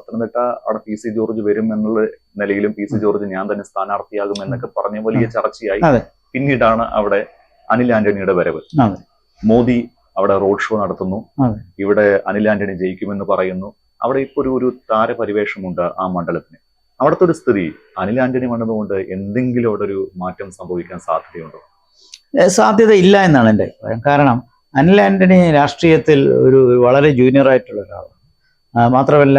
പത്തനംതിട്ട അവിടെ P C George വരും എന്നുള്ള നിലയിലും പി സി ജോർജ് ഞാൻ തന്നെ സ്ഥാനാർത്ഥിയാകും എന്നൊക്കെ പറഞ്ഞ് വലിയ ചർച്ചയായി. പിന്നീടാണ് അവിടെ അനിൽ ആന്റണിയുടെ വരവ്. മോദി അവിടെ റോഡ് ഷോ നടത്തുന്നു. ഇവിടെ അനിൽ ആന്റണി ജയിക്കുമെന്ന് പറയുന്നു. അവിടെ ഇപ്പൊ ഒരു താരപരിവേഷമുണ്ട് ആ മണ്ഡലത്തിന്. അവിടുത്തെ ഒരു സ്ഥിതി അനിൽ ആന്റണി വന്നതുകൊണ്ട് എന്തെങ്കിലും അവിടെ ഒരു മാറ്റം സംഭവിക്കാൻ സാധ്യതയുണ്ടോ? സാധ്യത ഇല്ല എന്നാണ് എൻ്റെ അഭിപ്രായം. കാരണം അനിൽ ആന്റണി രാഷ്ട്രീയത്തിൽ ഒരു വളരെ ജൂനിയർ ആയിട്ടുള്ള ഒരാളാണ്. മാത്രമല്ല,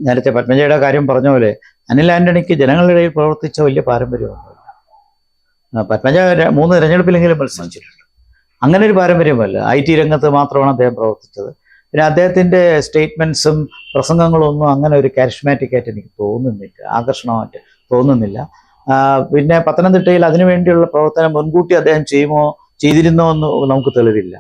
നേരത്തെ പത്മജയുടെ കാര്യം പറഞ്ഞ പോലെ അനിൽ ആന്റണിക്ക് ജനങ്ങളുടെ ഇടയിൽ പ്രവർത്തിച്ച വലിയ പാരമ്പര്യമൊന്നുമില്ല. പത്മജ 3 തെരഞ്ഞെടുപ്പിലെങ്കിലും മത്സരിച്ചിട്ടുണ്ട്. അങ്ങനെ ഒരു പാരമ്പര്യമല്ല. IT രംഗത്ത് മാത്രമാണ് അദ്ദേഹം പ്രവർത്തിച്ചത്. പിന്നെ അദ്ദേഹത്തിൻ്റെ സ്റ്റേറ്റ്മെൻറ്റ്സും പ്രസംഗങ്ങളും ഒന്നും അങ്ങനെ ഒരു കാരിസ്മാറ്റിക് ആയിട്ട് എനിക്ക് തോന്നുന്നില്ല, ആകർഷണമായിട്ട് തോന്നുന്നില്ല. പിന്നെ പത്തനംതിട്ടയിൽ അതിനുവേണ്ടിയുള്ള പ്രവർത്തനം മുൻകൂട്ടി അദ്ദേഹം ചെയ്തിരുന്നോ എന്ന് നമുക്ക് തെളിവില്ല.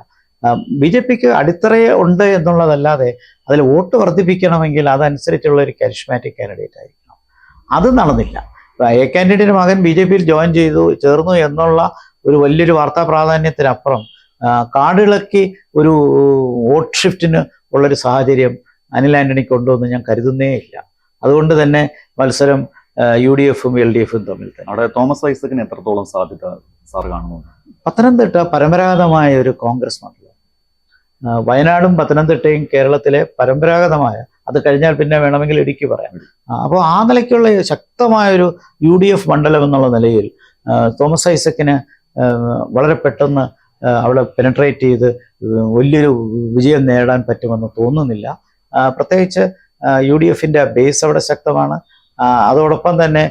BJPക്ക് അടിത്തറയെ ഉണ്ട് എന്നുള്ളതല്ലാതെ അതിൽ വോട്ട് വർദ്ധിപ്പിക്കണമെങ്കിൽ അതനുസരിച്ചുള്ള ഒരു കാരിസ്മാറ്റിക് കാൻഡിഡേറ്റ് ആയിരിക്കണം. അത് നടന്നില്ല. A കാൻഡിഡേറ്റിന്റെ മകൻ BJPയിൽ ജോയിൻ ചേർന്നു എന്നുള്ള ഒരു വലിയൊരു വാർത്താ പ്രാധാന്യത്തിനപ്പുറം കാടിളക്കി ഒരു വോട്ട് ഷിഫ്റ്റിന് ഉള്ളൊരു സാഹചര്യം അനിൽ ആന്റണിക്ക് ഉണ്ടോ എന്ന് ഞാൻ കരുതുന്നേ ഇല്ല. അതുകൊണ്ട് തന്നെ മത്സരം UDFും LDFും തമ്മിൽ തന്നെ. അവിടെ തോമസ് ഐസക്കിന് എത്രത്തോളം സാധ്യത സാർ കാണുന്നു? പത്തനംതിട്ട പരമ്പരാഗതമായ ഒരു കോൺഗ്രസ് മണ്ഡലം. വയനാടും പത്തനംതിട്ടയും കേരളത്തിലെ പരമ്പരാഗതമായ, അത് കഴിഞ്ഞാൽ പിന്നെ വേണമെങ്കിൽ ഇടുക്കി പറയാം. അപ്പോൾ ആ നിലയ്ക്കുള്ള ശക്തമായൊരു UDF മണ്ഡലം എന്നുള്ള നിലയിൽ തോമസ് ഐസക്കിന് വളരെ പെട്ടെന്ന് അവിടെ പെനട്രേറ്റ് ചെയ്ത് വലിയൊരു വിജയം നേടാൻ പറ്റുമെന്ന് തോന്നുന്നില്ല. പ്രത്യേകിച്ച് UDFിൻ്റെ ബേസ് അവിടെ ശക്തമാണ്. അതോടൊപ്പം തന്നെ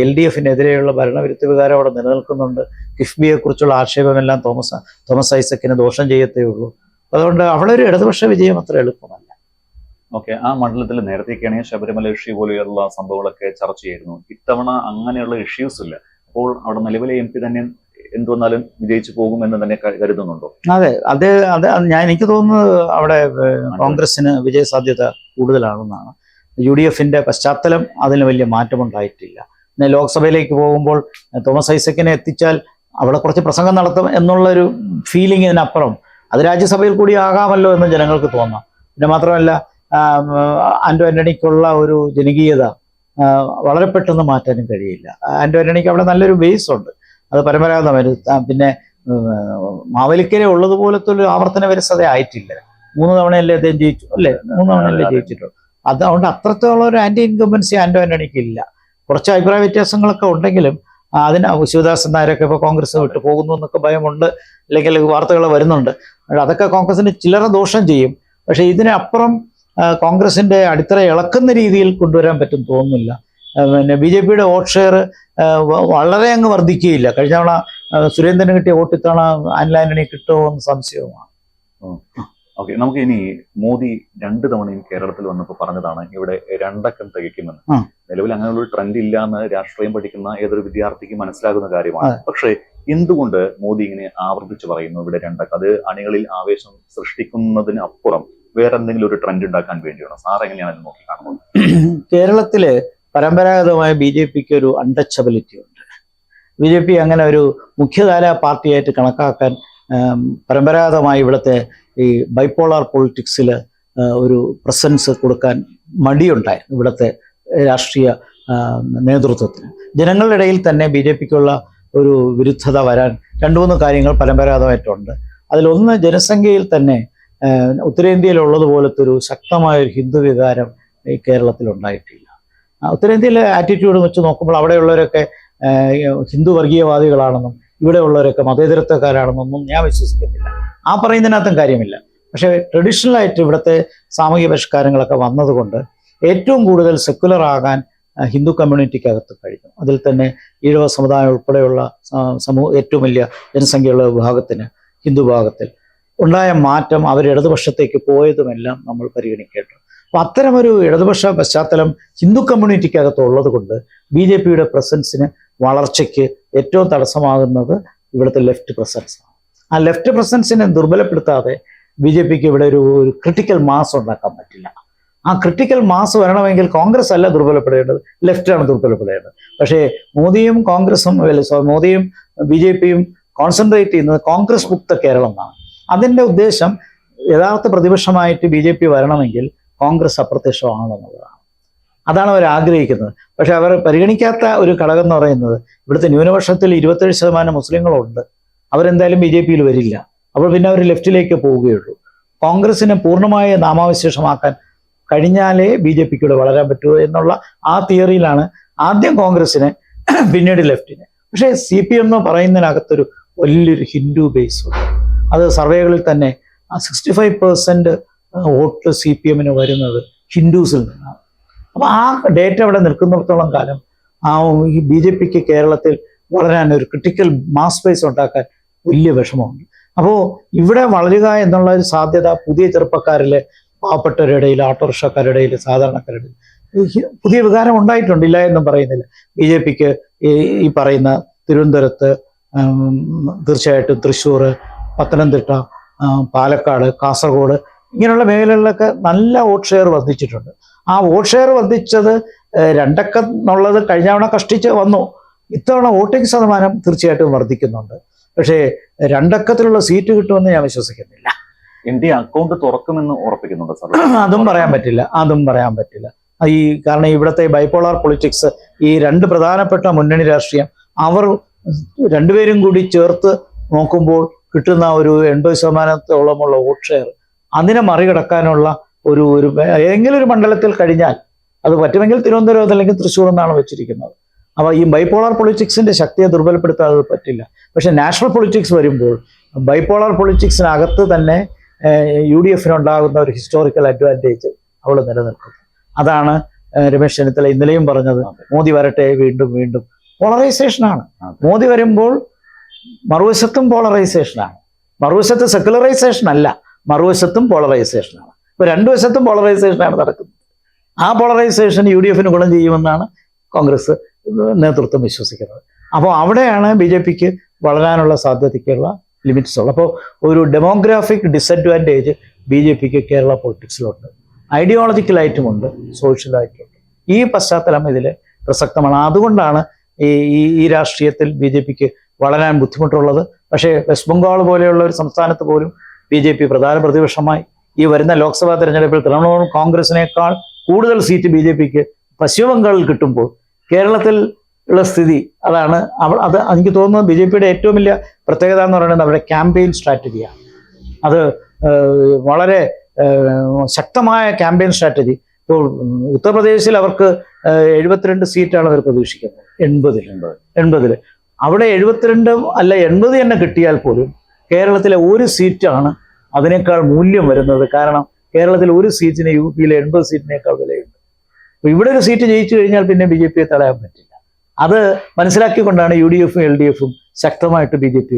LDFിനെതിരെയുള്ള ഭരണവിരുദ്ധ വികാരം അവിടെ നിലനിൽക്കുന്നുണ്ട്. കിഫ്ബിയെക്കുറിച്ചുള്ള ആക്ഷേപമെല്ലാം തോമസ് ഐസക്കിന് ദോഷം ചെയ്യത്തേ ഉള്ളൂ. അതുകൊണ്ട് അവിടെ ഒരു ഇടതുപക്ഷ വിജയം അത്ര എളുപ്പമല്ല. ഓക്കെ, ആ മണ്ഡലത്തിൽ നേരത്തേക്കാണെങ്കിൽ ശബരിമല ഇഷ്യൂ പോലെയുള്ള സംഭവങ്ങളൊക്കെ ചർച്ച ചെയ്യുന്നു. ഇത്തവണ അങ്ങനെയുള്ള ഇഷ്യൂസ് ഇല്ല. അപ്പോൾ അവിടെ നിലവിലെ MP തന്നെ എന്തുവന്നാലും വിജയിച്ചു പോകുമെന്ന് തന്നെ കരുതുന്നുണ്ടോ? എനിക്ക് തോന്നുന്നത് അവിടെ കോൺഗ്രസിന് വിജയ സാധ്യത കൂടുതലാണെന്നാണ്. UDFിന്റെ പശ്ചാത്തലം അതിന് വലിയ മാറ്റമുണ്ടായിട്ടില്ല. പിന്നെ ലോക്സഭയിലേക്ക് പോകുമ്പോൾ തോമസ് ഐസക്കിനെ എത്തിച്ചാൽ അവിടെ കുറച്ച് പ്രസംഗം നടത്തും എന്നുള്ളൊരു ഫീലിങ്ങിനപ്പുറം അത് രാജ്യസഭയിൽ കൂടി ആകാമല്ലോ എന്ന് ജനങ്ങൾക്ക് തോന്നാം. പിന്നെ മാത്രമല്ല, ആന്റോ ആന്റണിക്കുള്ള ഒരു ജനകീയത വളരെ പെട്ടെന്ന് മാറ്റാനും കഴിയില്ല. ആന്റോ ആന്റണിക്ക് അവിടെ നല്ലൊരു ബേസ് ഉണ്ട്. അത് പരമ്പരാഗതമായി. പിന്നെ മാവേലിക്കര ഉള്ളതുപോലത്തെ ഒരു ആവർത്തന വിരസത ആയിട്ടില്ല. 3 തവണയല്ലേ അദ്ദേഹം ജയിച്ചു, അല്ലേ? 3 തവണയല്ലേ ജയിച്ചിട്ടുള്ളൂ. അതുകൊണ്ട് അത്രത്തോളം ഒരു ആന്റി ഇൻകംബൻസി ആന്റോ ആന്റണിക്ക് ഇല്ല. കുറച്ച് അഭിപ്രായ വ്യത്യാസങ്ങളൊക്കെ ഉണ്ടെങ്കിലും അതിന് ശിവദാസൻ നായരൊക്കെ ഇപ്പോൾ കോൺഗ്രസ് വിട്ട് പോകുന്നു എന്നൊക്കെ ഭയമുണ്ട്, അല്ലെങ്കിൽ വാർത്തകൾ വരുന്നുണ്ട്. അതൊക്കെ കോൺഗ്രസിന് ചില്ലറ ദോഷം ചെയ്യും. പക്ഷേ ഇതിനപ്പുറം കോൺഗ്രസിന്റെ അടിത്തറ ഇളക്കുന്ന രീതിയിൽ കൊണ്ടുവരാൻ പറ്റും തോന്നുന്നില്ല. പിന്നെ BJPയുടെ വോട്ട് ഷെയർ വളരെ അങ്ങ് വർദ്ധിക്കുകയില്ല. കഴിഞ്ഞ തവണ സുരേന്ദ്രന് കിട്ടിയ വോട്ട് ഇത്തവണ അനിൽ ആന്റണി കിട്ടുമോ എന്ന് സംശയവുമാണ്. ഓക്കെ, നമുക്ക് ഇനി മോദി 2 തവണയും കേരളത്തിൽ വന്നപ്പോൾ പറഞ്ഞതാണ് ഇവിടെ 2 അക്കം തികയ്ക്കുമെന്ന്. നിലവിൽ അങ്ങനെയുള്ള ഒരു ട്രെൻഡ് ഇല്ല എന്ന് രാഷ്ട്രീയം പഠിക്കുന്ന ഏതൊരു വിദ്യാർത്ഥിക്ക് മനസ്സിലാകുന്ന കാര്യമാണ്. പക്ഷേ എന്തുകൊണ്ട് മോദി ഇങ്ങനെ ആവർത്തിച്ച് പറയുന്നു ഇവിടെ 2 അക്കം? അത് അണികളിൽ ആവേശം സൃഷ്ടിക്കുന്നതിന് അപ്പുറം വേറെ എന്തെങ്കിലും ഒരു ട്രെൻഡ് ഉണ്ടാക്കാൻ വേണ്ടിയാണോ? സാർ എങ്ങനെയാണ് ഇത് നോക്കി കാണുന്നത്? കേരളത്തില് പരമ്പരാഗതമായ BJPക്ക് ഒരു അൺടച്ചബിലിറ്റി ഉണ്ട്. BJP അങ്ങനെ ഒരു മുഖ്യധാര പാർട്ടിയായിട്ട് കണക്കാക്കാൻ പരമ്പരാഗതമായി ഇവിടുത്തെ ഈ ബൈപോളാർ പൊളിറ്റിക്സിൽ ഒരു പ്രസൻസ് കൊടുക്കാൻ മടിയുണ്ടായിരുന്നു ഇവിടുത്തെ രാഷ്ട്രീയ നേതൃത്വത്തിന്. ജനങ്ങളുടെ ഇടയിൽ തന്നെ BJPക്കുള്ള ഒരു വിരുദ്ധത വരാൻ 2-3 കാര്യങ്ങൾ പരമ്പരാഗതമായിട്ടുണ്ട്. അതിലൊന്ന്, ജനസംഖ്യയിൽ തന്നെ ഉത്തരേന്ത്യയിലുള്ളതുപോലത്തെ ഒരു ശക്തമായൊരു ഹിന്ദു വികാരം ഈ കേരളത്തിൽ ഉണ്ടായിട്ടില്ല. ഉത്തരേന്ത്യയിലെ ആറ്റിറ്റ്യൂഡ് വെച്ച് നോക്കുമ്പോൾ അവിടെയുള്ളവരൊക്കെ ഹിന്ദു വർഗീയവാദികളാണെന്നും ഇവിടെയുള്ളവരൊക്കെ മതേതരത്വക്കാരാണെന്നൊന്നും ഞാൻ വിശ്വസിക്കുന്നില്ല. ആ പറയുന്നതിനകത്തും കാര്യമില്ല. പക്ഷേ ട്രഡീഷണലായിട്ട് ഇവിടുത്തെ സാമൂഹിക പരിഷ്കാരങ്ങളൊക്കെ വന്നതുകൊണ്ട് ഏറ്റവും കൂടുതൽ സെക്കുലർ ആകാൻ ഹിന്ദു കമ്മ്യൂണിറ്റിക്കകത്ത് കഴിഞ്ഞു. അതിൽ തന്നെ ഈഴവ സമുദായം ഉൾപ്പെടെയുള്ള ഏറ്റവും വലിയ ജനസംഖ്യയുള്ള വിഭാഗത്തിന്, ഹിന്ദു വിഭാഗത്തിൽ ഉണ്ടായ മാറ്റം അവർ ഇടതുപക്ഷത്തേക്ക് പോയതുമെല്ലാം നമ്മൾ പരിഗണിക്കേണ്ടത്. അപ്പോൾ അത്തരമൊരു ഇടതുപക്ഷ പശ്ചാത്തലം ഹിന്ദു കമ്മ്യൂണിറ്റിക്കകത്ത് ഉള്ളത് കൊണ്ട് BJPയുടെ പ്രസൻസിന്, വളർച്ചയ്ക്ക് ഏറ്റവും തടസ്സമാകുന്നത് ഇവിടുത്തെ ലെഫ്റ്റ് പ്രസൻസാണ്. ആ ലെഫ്റ്റ് പ്രസൻസിനെ ദുർബലപ്പെടുത്താതെ BJPക്ക് ഇവിടെ ഒരു ക്രിട്ടിക്കൽ മാസ് ഉണ്ടാക്കാൻ പറ്റില്ല. ആ ക്രിട്ടിക്കൽ മാസ് വരണമെങ്കിൽ കോൺഗ്രസ് അല്ല ദുർബലപ്പെടേണ്ടത്, ലെഫ്റ്റാണ് ദുർബലപ്പെടേണ്ടത്. പക്ഷേ മോദിയും BJPയും കോൺസെൻട്രേറ്റ് ചെയ്യുന്നത് കോൺഗ്രസ് മുക്ത കേരളം എന്നാണ്. അതിൻ്റെ ഉദ്ദേശം യഥാർത്ഥ പ്രതിപക്ഷമായിട്ട് BJP വരണമെങ്കിൽ കോൺഗ്രസ് അപ്രത്യക്ഷമാണെന്നുള്ളതാണ്. അതാണ് അവർ ആഗ്രഹിക്കുന്നത്. പക്ഷെ അവർ പരിഗണിക്കാത്ത ഒരു ഘടകം എന്ന് പറയുന്നത് ഇവിടുത്തെ ന്യൂനപക്ഷത്തിൽ 27% മുസ്ലിങ്ങളുണ്ട്. അവരെന്തായാലും BJP-യിൽ വരില്ല. അപ്പോൾ പിന്നെ അവർ ലെഫ്റ്റിലേക്ക് പോവുകയുള്ളൂ. കോൺഗ്രസിനെ പൂർണ്ണമായി നാമാവശേഷമാക്കാൻ കഴിഞ്ഞാലേ BJP-ക്ക് ഇവിടെ വളരാൻ പറ്റുമോ എന്നുള്ള ആ തിയറിയിലാണ് ആദ്യം കോൺഗ്രസിനെ പിന്നീട് ലെഫ്റ്റിനെ. പക്ഷേ CPM എന്ന് പറയുന്നതിനകത്തൊരു വലിയൊരു ഹിന്ദു ബേസ് ഉണ്ട്. അത് സർവേകളിൽ തന്നെ 65% വോട്ട് CPM-ന് വരുന്നത് ഹിന്ദുസിൽ നിന്നാണ്. അപ്പോൾ ആ ഡേറ്റ അവിടെ നിൽക്കുന്നിടത്തോളം കാലം ഈ BJP-ക്ക് കേരളത്തിൽ വളരാൻ ഒരു ക്രിട്ടിക്കൽ മാസ് സ്പേസ് ഉണ്ടാക്കാൻ വലിയ വിഷമമുണ്ട്. അപ്പോൾ ഇവിടെ വളരുക എന്നുള്ള ഒരു സാധ്യത പുതിയ ചെറുപ്പക്കാരിലെ പാവപ്പെട്ടവരുടെ ഇടയിൽ, ഓട്ടോറിക്ഷക്കാരുടെ ഇടയിൽ, സാധാരണക്കാരുടെ പുതിയ വികാരം ഉണ്ടായിട്ടുണ്ട്, ഇല്ല എന്നും പറയുന്നില്ല. BJP-ക്ക് ഈ പറയുന്ന തിരുവനന്തപുരത്ത്, തീർച്ചയായിട്ടും തൃശ്ശൂർ, പത്തനംതിട്ട, പാലക്കാട്, കാസർഗോഡ് ഇങ്ങനെയുള്ള മേഖലകളിലൊക്കെ നല്ല വോട്ട് ഷെയർ വർദ്ധിച്ചിട്ടുണ്ട്. ആ വോട്ട് ഷെയർ വർദ്ധിച്ചത് 2 അക്കം എന്നുള്ളത് കഴിഞ്ഞ തവണ കഷ്ടിച്ച് വന്നു. ഇത്തവണ വോട്ടിംഗ് ശതമാനം തീർച്ചയായിട്ടും വർദ്ധിക്കുന്നുണ്ട്. പക്ഷേ 2 അക്കത്തിലുള്ള സീറ്റ് കിട്ടുമെന്ന് ഞാൻ വിശ്വസിക്കുന്നില്ല. MD അക്കൗണ്ട് തുറക്കുമെന്ന് ഉറപ്പിക്കുന്നുണ്ട് സാർ? അതും പറയാൻ പറ്റില്ല. കാരണം ഇവിടുത്തെ ബൈപോളാർ പൊളിറ്റിക്സ്, ഈ 2 പ്രധാനപ്പെട്ട മുന്നണി രാഷ്ട്രീയം, അവർ രണ്ടുപേരും കൂടി ചേർത്ത് നോക്കുമ്പോൾ കിട്ടുന്ന ഒരു 80%-ഓളമുള്ള വോട്ട് ഷെയർ അതിനെ മറികടക്കാനുള്ള ഒരു ഏതെങ്കിലും ഒരു മണ്ഡലത്തിൽ കഴിഞ്ഞാൽ, അത് പറ്റുമെങ്കിൽ തിരുവനന്തപുരം അല്ലെങ്കിൽ തൃശ്ശൂർ എന്നാണ് വെച്ചിരിക്കുന്നത്. അപ്പോൾ ഈ ബൈപോളാർ പൊളിറ്റിക്സിന്റെ ശക്തിയെ ദുർബലപ്പെടുത്താൻ അത് പറ്റില്ല. പക്ഷെ നാഷണൽ പൊളിറ്റിക്സ് വരുമ്പോൾ ബൈപോളാർ പൊളിറ്റിക്സിനകത്ത് തന്നെ UDF-നുണ്ടാകുന്ന ഒരു ഹിസ്റ്റോറിക്കൽ അഡ്വാൻറ്റേജ് അവൾ നിലനിൽക്കുന്നു. അതാണ് രമേശ് ചെന്നിത്തല ഇന്നലെയും പറഞ്ഞത്. മോദി വരട്ടെ, വീണ്ടും പോളറൈസേഷനാണ്. മോദി വരുമ്പോൾ മറുവശത്തും പോളറൈസേഷനാണ്. മറുവശത്ത് സെക്കുലറൈസേഷൻ അല്ല, മറുവശത്തും പോളറൈസേഷനാണ്. ഇപ്പോൾ 2 വശത്തും പോളറൈസേഷനാണ് നടക്കുന്നത്. ആ പോളറൈസേഷൻ UDF-ന് ഗുണം ചെയ്യുമെന്നാണ് കോൺഗ്രസ് നേതൃത്വം വിശ്വസിക്കുന്നത്. അപ്പോൾ അവിടെയാണ് BJP-ക്ക് വളരാനുള്ള സാധ്യതയ്ക്കുള്ള ലിമിറ്റ്സ് ഉള്ളത്. അപ്പോൾ ഒരു ഡെമോഗ്രാഫിക് ഡിസഡ്വാൻറ്റേജ് BJP-ക്ക് കേരള പൊളിറ്റിക്സിലുണ്ട്. ഐഡിയോളജിക്കലായിട്ടുമുണ്ട്, സോഷ്യലായിട്ടുമുണ്ട്. ഈ പശ്ചാത്തലം ഇതിൽ പ്രസക്തമാണ്. അതുകൊണ്ടാണ് ഈ രാഷ്ട്രീയത്തിൽ BJP-ക്ക് വളരാൻ ബുദ്ധിമുട്ടുള്ളത്. പക്ഷേ വെസ്റ്റ് ബംഗാൾ പോലെയുള്ള ഒരു സംസ്ഥാനത്ത് പോലും BJP പ്രധാന പ്രതിപക്ഷമായി. ഈ വരുന്ന ലോക്സഭാ തെരഞ്ഞെടുപ്പിൽ തൃണമൂൽ കോൺഗ്രസിനേക്കാൾ കൂടുതൽ സീറ്റ് BJP-ക്ക് പശ്ചിമ ബംഗാളിൽ കിട്ടുമ്പോൾ കേരളത്തിൽ ഉള്ള സ്ഥിതി അതാണ്. അത് എനിക്ക് തോന്നുന്നത് BJP-യുടെ ഏറ്റവും വലിയ പ്രത്യേകത എന്ന് പറയുന്നത് അവരുടെ ക്യാമ്പയിൻ സ്ട്രാറ്റജിയാണ്. അത് വളരെ ശക്തമായ ക്യാമ്പയിൻ സ്ട്രാറ്റജി. ഇപ്പോൾ ഉത്തർപ്രദേശിൽ അവർക്ക് 72 സീറ്റാണ് അവർ പ്രതീക്ഷിക്കുന്നത്. 80 അവിടെ 72 അല്ല 80 തന്നെ കിട്ടിയാൽ പോലും കേരളത്തിലെ ഒരു സീറ്റാണ് അതിനേക്കാൾ മൂല്യം വരുന്നത്. കാരണം കേരളത്തിൽ ഒരു സീറ്റിന് UP-യിലെ 80 സീറ്റിനേക്കാൾ വിലയുണ്ട്. അപ്പോൾ ഇവിടെ ഒരു സീറ്റ് ജയിച്ചു കഴിഞ്ഞാൽ പിന്നെ BJP-യെ തടയാൻ പറ്റില്ല. അത് മനസ്സിലാക്കിക്കൊണ്ടാണ് UDF-ഉം LDF-ഉം ശക്തമായിട്ട് BJP